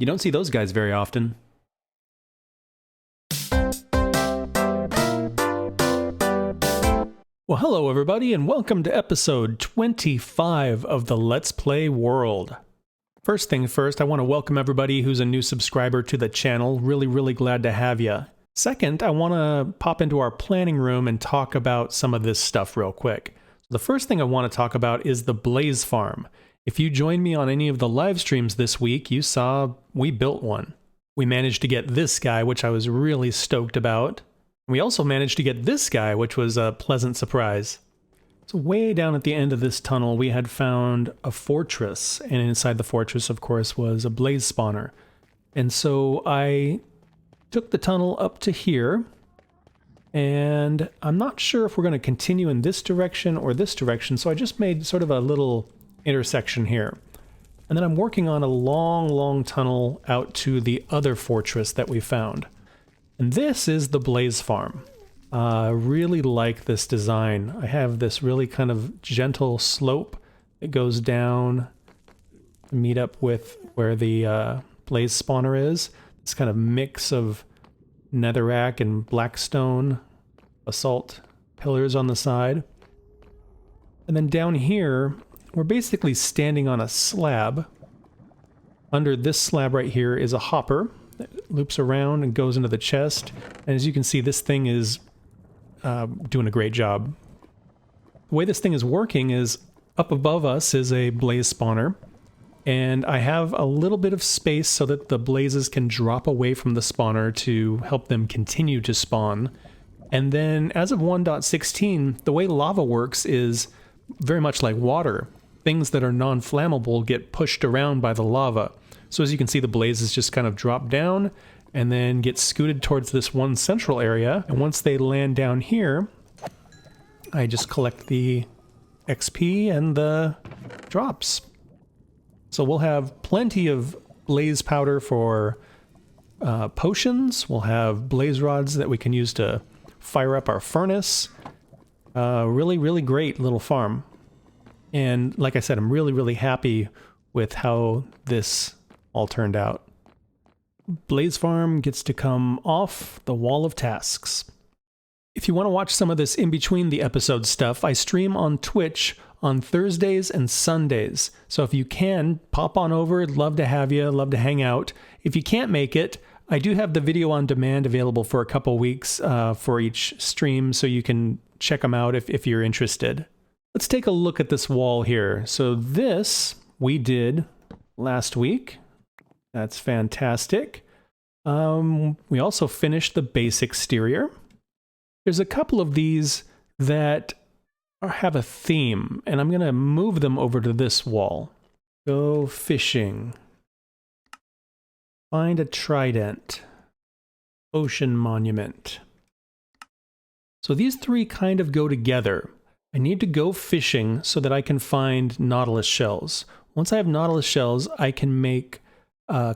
You don't see those guys very often. Well, hello everybody, and welcome to episode 25 of the Let's Play World. First thing first, I want to welcome everybody who's a new subscriber to the channel. Really glad to have you. Second, I want to pop into our planning room and talk about some of this stuff real quick. The first thing I want to talk about is the Blaze Farm. If you joined me on any of the live streams this week, you saw we built one. We managed to get this guy, which I was really stoked about. We also managed to get this guy, which was a pleasant surprise. So way down at the end of this tunnel, we had found a fortress, and inside the fortress, of course, was a blaze spawner. And so I took the tunnel up to here, and I'm not sure if we're going to continue in this direction or this direction, so I just made sort of a little intersection here. And then I'm working on a long tunnel out to the other fortress that we found. And this is the Blaze Farm. I really like this design. I have this really kind of gentle slope that goes down to meet up with where the blaze spawner is. This kind of mix of netherrack and blackstone basalt pillars on the side. And then down here, we're basically standing on a slab. Under this slab right here is a hopper. It loops around and goes into the chest, and as you can see, this thing is doing a great job. The way this thing is working is up above us is a blaze spawner, and I have a little bit of space so that the blazes can drop away from the spawner to help them continue to spawn. And then as of 1.16, the way lava works is very much like water. Things that are non-flammable get pushed around by the lava. So as you can see, the blazes just kind of drop down and then get scooted towards this one central area. And once they land down here, I just collect the XP and the drops. So we'll have plenty of blaze powder for potions. We'll have blaze rods that we can use to fire up our furnace. Really great little farm. And like I said, I'm really happy with how this all turned out. Blaze Farm gets to come off the wall of tasks. If you want to watch some of this in between the episode stuff, I stream on Twitch on Thursdays and Sundays. So if you can, pop on over. Love to have you. Love to hang out. If you can't make it, I do have the video on demand available for a couple weeks for each stream, so you can check them out if you're interested. Let's take a look at this wall here. So this we did last week. That's fantastic. We also finished the base exterior. There's a couple of these that have a theme, and I'm going to move them over to this wall. Go fishing. Find a trident. Ocean monument. So these three kind of go together. I need to go fishing so that I can find nautilus shells. Once I have nautilus shells, I can make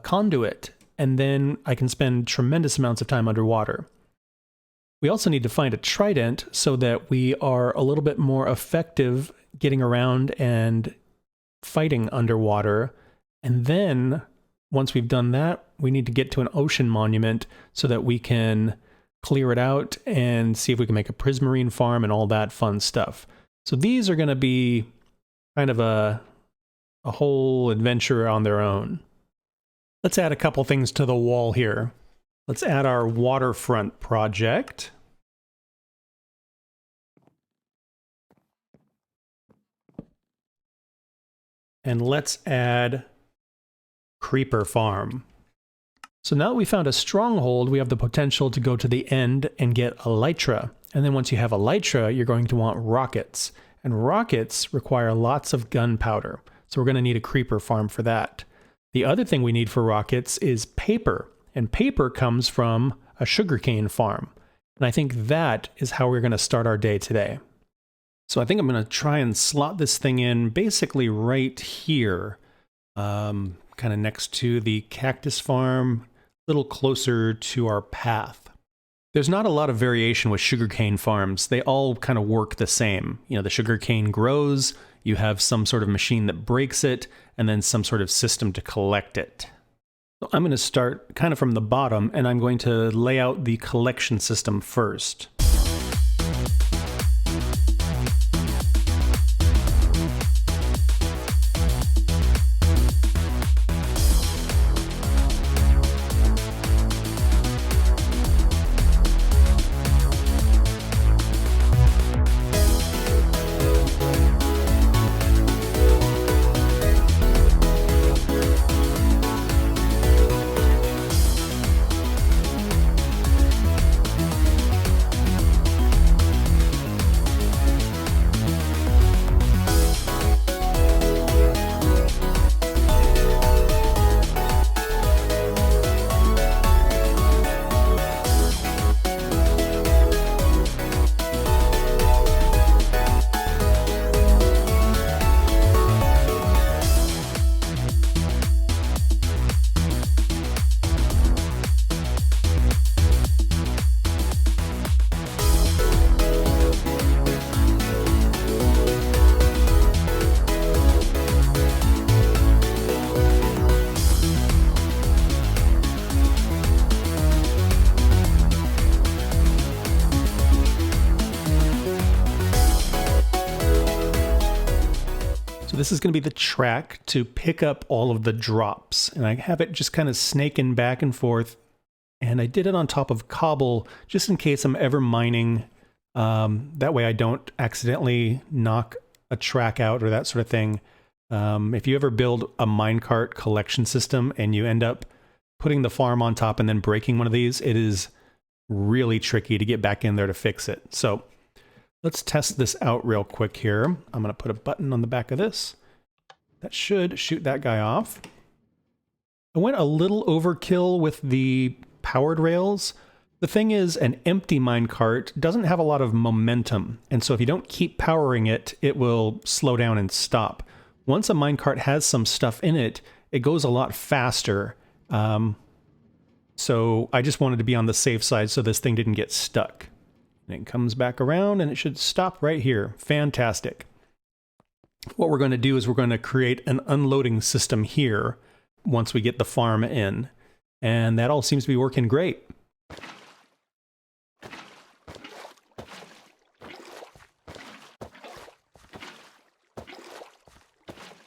conduit, and then I can spend tremendous amounts of time underwater. We also need to find a trident so that we are a little bit more effective getting around and fighting underwater. And then, once we've done that, we need to get to an ocean monument so that we can clear it out and see if we can make a prismarine farm and all that fun stuff. So these are going to be kind of a whole adventure on their own. Let's add a couple things to the wall here. Let's add our waterfront project. And let's add creeper farm. So now that we found a stronghold, we have the potential to go to the end and get elytra. And then once you have elytra, you're going to want rockets. And rockets require lots of gunpowder. So we're going to need a creeper farm for that. The other thing we need for rockets is paper, and paper comes from a sugarcane farm. And I think that is how we're going to start our day today. So I think I'm going to try and slot this thing in basically right here, kind of next to the cactus farm, a little closer to our path. There's not a lot of variation with sugarcane farms. They all kind of work the same. You know, the sugarcane grows, you have some sort of machine that breaks it, and then some sort of system to collect it. So I'm going to start kind of from the bottom, and I'm going to lay out the collection system first. So this is going to be the track to pick up all of the drops, and I have it just kind of snaking back and forth, and I did it on top of cobble just in case I'm ever mining. That way I don't accidentally knock a track out or that sort of thing. If you ever build a minecart collection system and you end up putting the farm on top and then breaking one of these, it is really tricky to get back in there to fix it. So let's test this out real quick here. I'm going to put a button on the back of this. That should shoot that guy off. I went a little overkill with the powered rails. The thing is, an empty minecart doesn't have a lot of momentum, and so if you don't keep powering it, it will slow down and stop. Once a minecart has some stuff in it, it goes a lot faster. So I just wanted to be on the safe side so this thing didn't get stuck. And it comes back around and it should stop right here. Fantastic. What we're going to do is we're going to create an unloading system here once we get the farm in. And that all seems to be working great.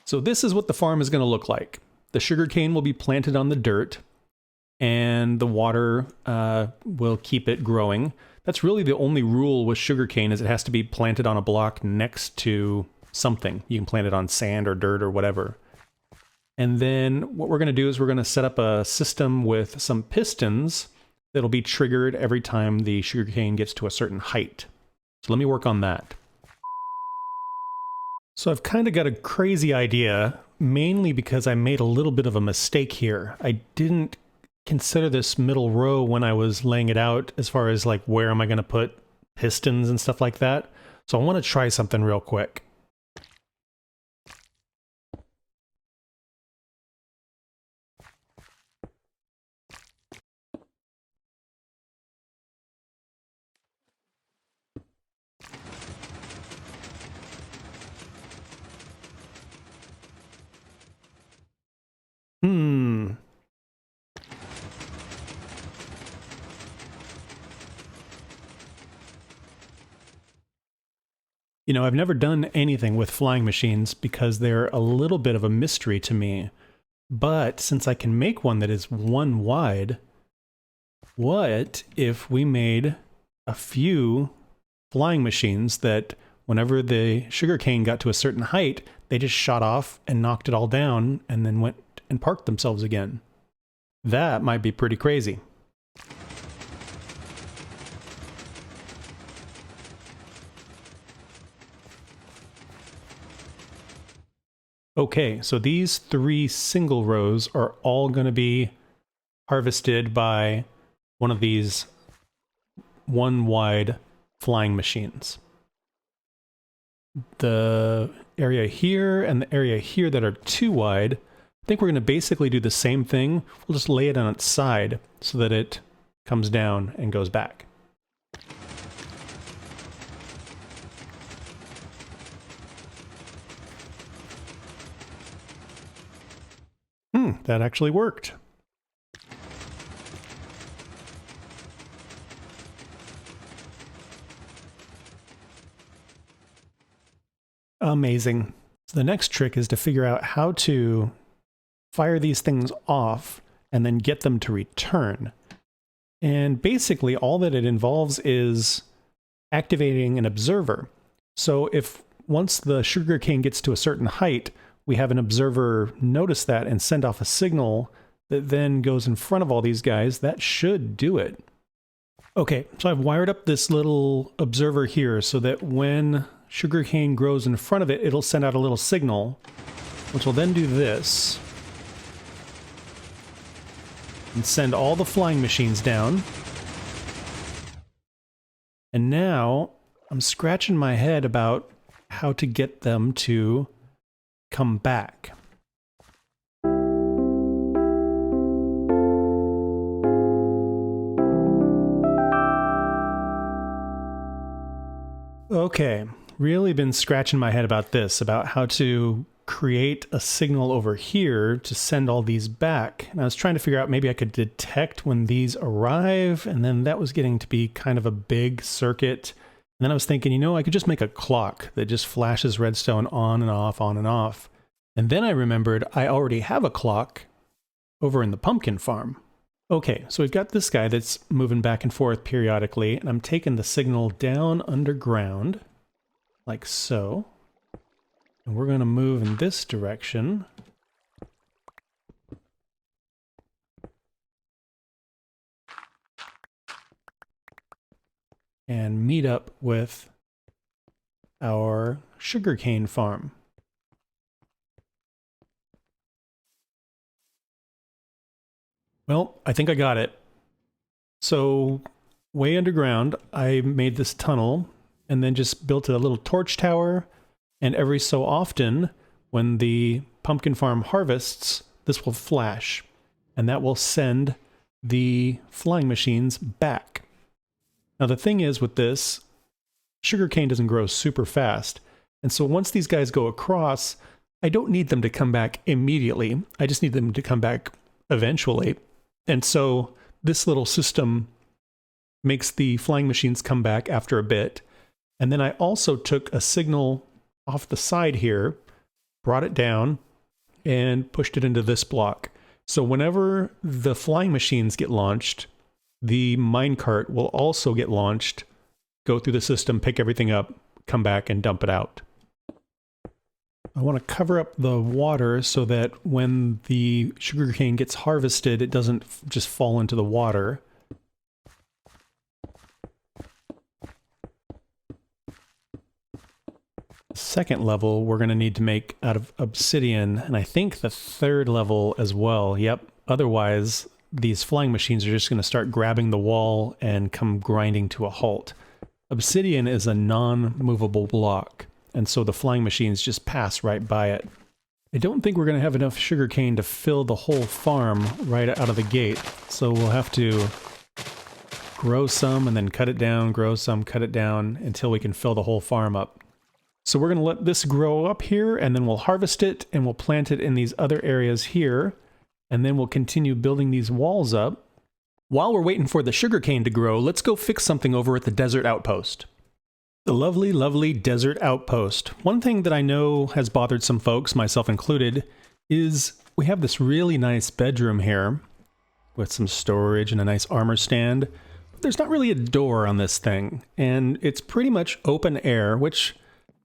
So this is what the farm is going to look like. The sugarcane will be planted on the dirt, and the water will keep it growing. That's really the only rule with sugarcane, is it has to be planted on a block next to something. You can plant it on sand or dirt or whatever. And then what we're going to do is we're going to set up a system with some pistons that'll be triggered every time the sugarcane gets to a certain height. So let me work on that. So I've kind of got a crazy idea, mainly because I made a little bit of a mistake here. I didn't consider this middle row when I was laying it out as far as like where am I going to put pistons and stuff like that. So I want to try something real quick. You know, I've never done anything with flying machines because they're a little bit of a mystery to me. But since I can make one that is one wide, what if we made a few flying machines that whenever the sugarcane got to a certain height, they just shot off and knocked it all down and then went and parked themselves again? That might be pretty crazy. Okay, so these 3 single rows are all going to be harvested by one of these one wide flying machines. The area here and the area here that are 2 wide, I think we're going to basically do the same thing. We'll just lay it on its side so that it comes down and goes back. That actually worked. Amazing. So the next trick is to figure out how to fire these things off and then get them to return. And basically all that it involves is activating an observer. So if once the sugarcane gets to a certain height, we have an observer notice that and send off a signal that then goes in front of all these guys, that should do it. Okay, so I've wired up this little observer here so that when sugarcane grows in front of it, it'll send out a little signal, which will then do this. And send all the flying machines down. And now I'm scratching my head about how to get them to come back. Okay, really been scratching my head about this, about how to create a signal over here to send all these back. And I was trying to figure out maybe I could detect when these arrive, and then that was getting to be kind of a big circuit. And then I was thinking, you know, I could just make a clock that just flashes redstone on and off, on and off. And then I remembered I already have a clock over in the pumpkin farm. Okay, so we've got this guy that's moving back and forth periodically, and I'm taking the signal down underground, like so. And we're going to move in this direction. And meet up with our sugarcane farm. Well, I think I got it. So, way underground, I made this tunnel and then just built a little torch tower. And every so often, when the pumpkin farm harvests, this will flash. And that will send the flying machines back. Now the thing is with this, sugarcane doesn't grow super fast. And so once these guys go across, I don't need them to come back immediately. I just need them to come back eventually. And so this little system makes the flying machines come back after a bit. And then I also took a signal off the side here, brought it down, and pushed it into this block. So whenever the flying machines get launched, the minecart will also get launched, go through the system, pick everything up, come back, and dump it out. I want to cover up the water so that when the sugarcane gets harvested, it doesn't just fall into the water. Second level we're going to need to make out of obsidian, and I think the third level as well. Yep, otherwise these flying machines are just going to start grabbing the wall and come grinding to a halt. Obsidian is a non-movable block, and so the flying machines just pass right by it. I don't think we're going to have enough sugarcane to fill the whole farm right out of the gate, so we'll have to grow some and then cut it down, grow some, cut it down until we can fill the whole farm up. So we're going to let this grow up here, and then we'll harvest it, and we'll plant it in these other areas here, and then we'll continue building these walls up. While we're waiting for the sugarcane to grow, let's go fix something over at the desert outpost. The lovely, lovely desert outpost. One thing that I know has bothered some folks, myself included, is we have this really nice bedroom here with some storage and a nice armor stand. But there's not really a door on this thing, and it's pretty much open air, which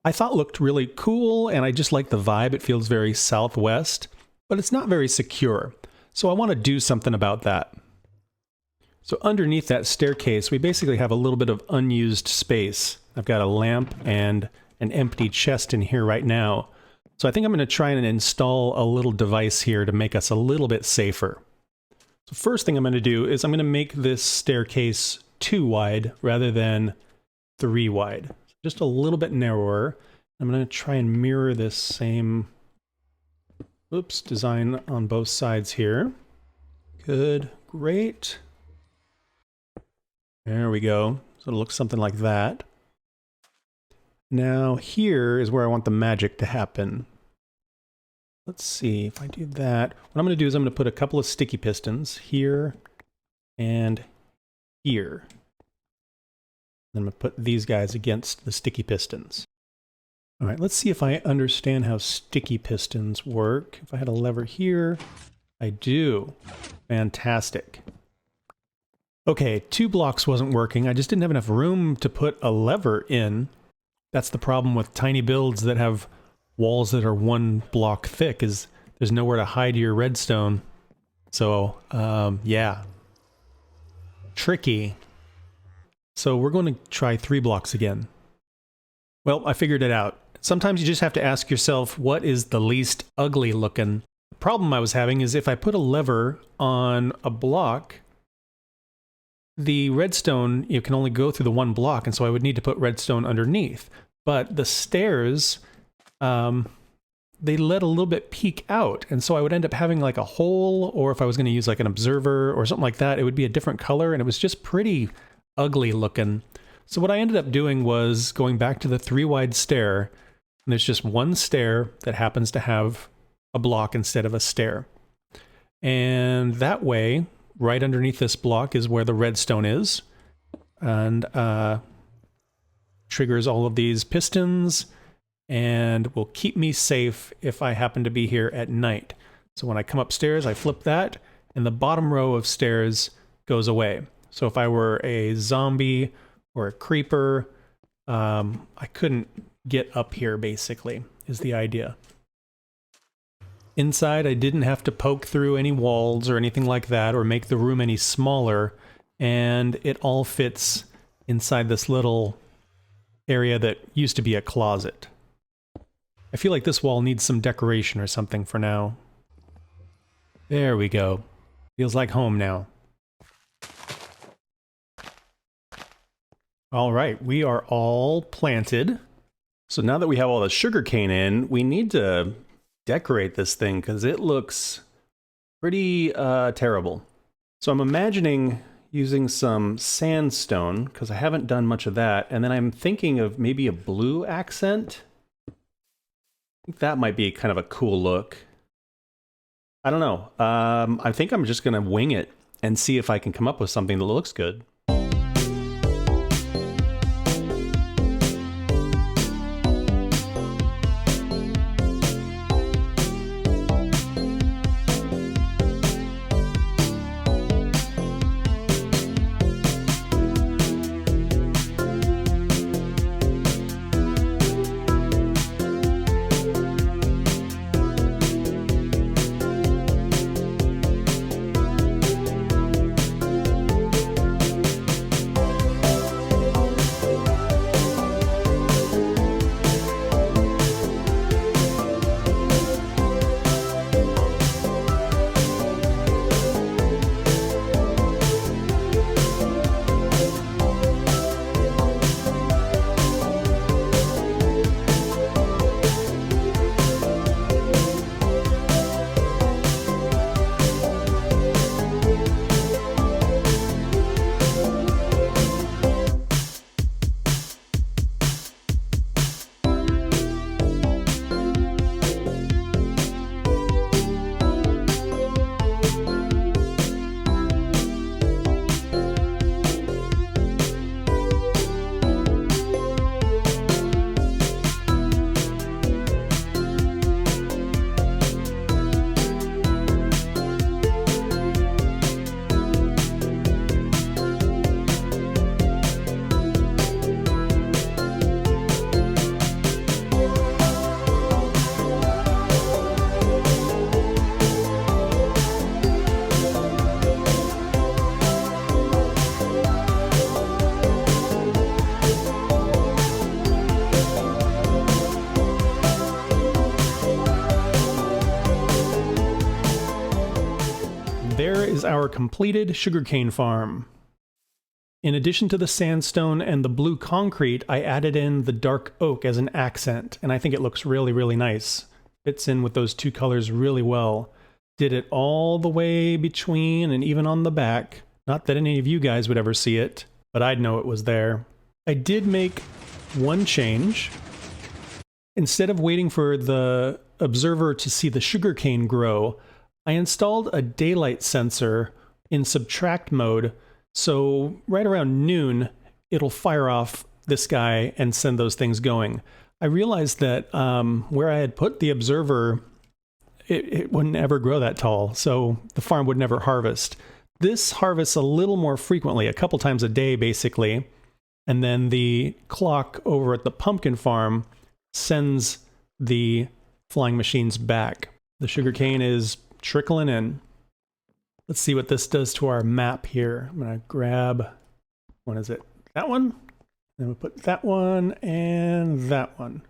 I thought looked really cool, and I just like the vibe. It feels very Southwest, but it's not very secure. So I want to do something about that. So underneath that staircase, we basically have a little bit of unused space. I've got a lamp and an empty chest in here right now. So I think I'm going to try and install a little device here to make us a little bit safer. So first thing I'm going to do is I'm going to make this staircase 2 wide rather than 3 wide. Just a little bit narrower. I'm going to try and mirror this same design on both sides here. Good, great. There we go. So it looks something like that. Now here is where I want the magic to happen. Let's see if I do that. What I'm going to do is I'm going to put a couple of sticky pistons here and here. I'm going to put these guys against the sticky pistons. All right, let's see if I understand how sticky pistons work. If I had a lever here, I do. Fantastic. Okay, 2 blocks wasn't working. I just didn't have enough room to put a lever in. That's the problem with tiny builds that have walls that are 1 block thick, is there's nowhere to hide your redstone. So, yeah. Tricky. So we're going to try 3 blocks again. Well, I figured it out. Sometimes you just have to ask yourself, what is the least ugly looking? The problem I was having is if I put a lever on a block, the redstone, you can only go through the 1 block, and so I would need to put redstone underneath. But the stairs, they let a little bit peek out, and so I would end up having like a hole, or if I was going to use like an observer or something like that, it would be a different color, and it was just pretty ugly looking. So what I ended up doing was going back to the 3-wide stair, and there's just 1 stair that happens to have a block instead of a stair. And that way, right underneath this block is where the redstone is, and triggers all of these pistons, and will keep me safe if I happen to be here at night. So when I come upstairs, I flip that, and the bottom row of stairs goes away. So if I were a zombie or a creeper, I couldn't get up here, basically, is the idea. Inside, I didn't have to poke through any walls or anything like that, or make the room any smaller, and it all fits inside this little area that used to be a closet. I feel like this wall needs some decoration or something for now. There we go. Feels like home now. All right, we are all planted. So now that we have all the sugarcane in, we need to decorate this thing because it looks pretty terrible. So I'm imagining using some sandstone because I haven't done much of that, and then I'm thinking of maybe a blue accent. I think that might be kind of a cool look. I don't know. I think I'm just gonna wing it and see if I can come up with something that looks good. There is our completed sugarcane farm. In addition to the sandstone and the blue concrete, I added in the dark oak as an accent, and I think it looks really, really nice. Fits in with those 2 colors really well. Did it all the way between and even on the back. Not that any of you guys would ever see it, but I'd know it was there. I did make one change. Instead of waiting for the observer to see the sugarcane grow, I installed a daylight sensor in subtract mode, so right around noon, it'll fire off this guy and send those things going. I realized that where I had put the observer, it wouldn't ever grow that tall, so the farm would never harvest. This harvests a little more frequently, a couple times a day basically, and then the clock over at the pumpkin farm sends the flying machines back. The sugarcane is trickling in. Let's see what this does to our map here. I'm going to grab, what is it? That one? Then we'll put that one and that one.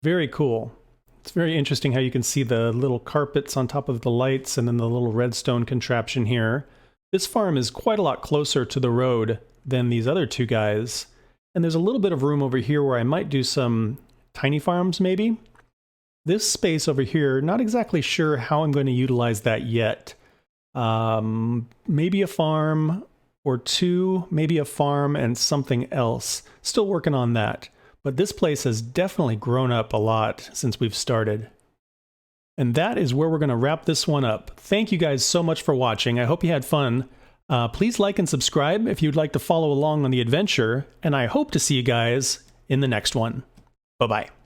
Very cool. It's very interesting how you can see the little carpets on top of the lights and then the little redstone contraption here. This farm is quite a lot closer to the road than these other two guys. And there's a little bit of room over here where I might do some tiny farms maybe. This space over here, not exactly sure how I'm going to utilize that yet. Maybe a farm or two, maybe a farm and something else. Still working on that. But this place has definitely grown up a lot since we've started. And that is where we're going to wrap this one up. Thank you guys so much for watching. I hope you had fun. Please like and subscribe if you'd like to follow along on the adventure. And I hope to see you guys in the next one. Bye-bye.